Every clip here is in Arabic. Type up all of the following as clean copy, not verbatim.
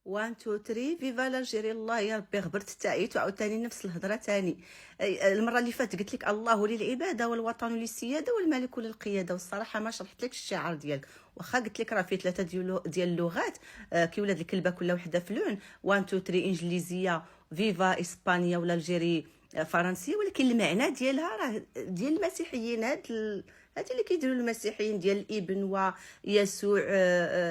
1 2 3 فيفا لالجيري. الله يا ربي غبرت تعيت وعاوتاني نفس الهضره تاني. المره اللي فاتت قلت لك الله للعباده والوطن للسياده والملك للقياده، والصراحه ما شرحت لك الشعار ديالك، واخا قلت لك راه فيه ثلاثه ديال اللغات. كي ولاد الكلبه كل وحده في لون. 1 2 3 انجليزيه، فيفا اسبانيا ولا الجيري فرنسيه، ولكن المعنى ديالها راه ديال المسيحيين. هاد اللي كيديروا المسيحيين ديال الابن ويسوع،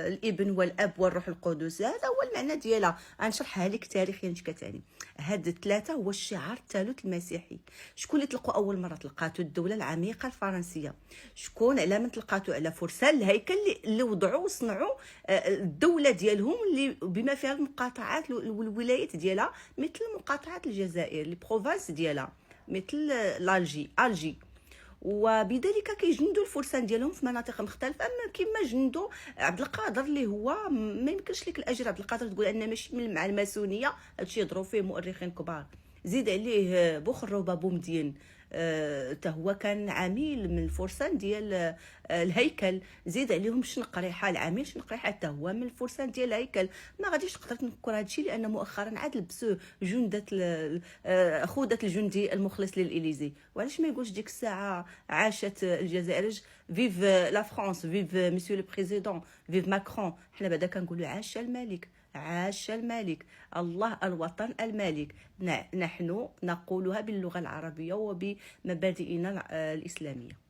الابن والاب والروح القدس، هذا هو المعنى ديالها. غنشرحها لك تاريخيا كتاني. هاد الثلاثه هو الشعار الثالث المسيحي. شكون اللي طلقوا اول مره؟ طلقاتو الدوله العميقه الفرنسيه. شكون على من طلقاتو؟ على فرسان الهيكل اللي وضعوا وصنعوا الدوله ديالهم، اللي بما فيها المقاطعات والولايات ديالها، مثل مقاطعه الجزائر، لي بروفانس ديالها، مثل الجي. وبذلك كيجندوا الفرسان ديالهم في مناطق مختلفه، اما كما جندوا عبد القادر اللي هو ما يمكنش لك الاجر. عبد القادر تقول ان ماشي من مع الماسونيه، هادشي يضروا فيه مؤرخين كبار. زيد عليه بوخروبه بومدين، حتى هو كان عميل من الفرسان ديال الهيكل. زيد عليهم شنقريحه، العميل شنقريحه حتى هو من الفرسان ديال الهيكل. ما غاديش نقدر نذكر هادشي لان مؤخرا عاد لبسوه جندة خوذة الجندي المخلص للإليزي. وعلاش ما يقولش ديك الساعه عاشت الجزائر، فيف لا فرانس، فيف مسيو لو بريزيدون، فيف ماكرون. حنا بعدا كنقولوا عاش الملك، عاش الملك، الله الوطن الملك. نحن نقولها باللغه العربيه وبمبادئنا الاسلاميه.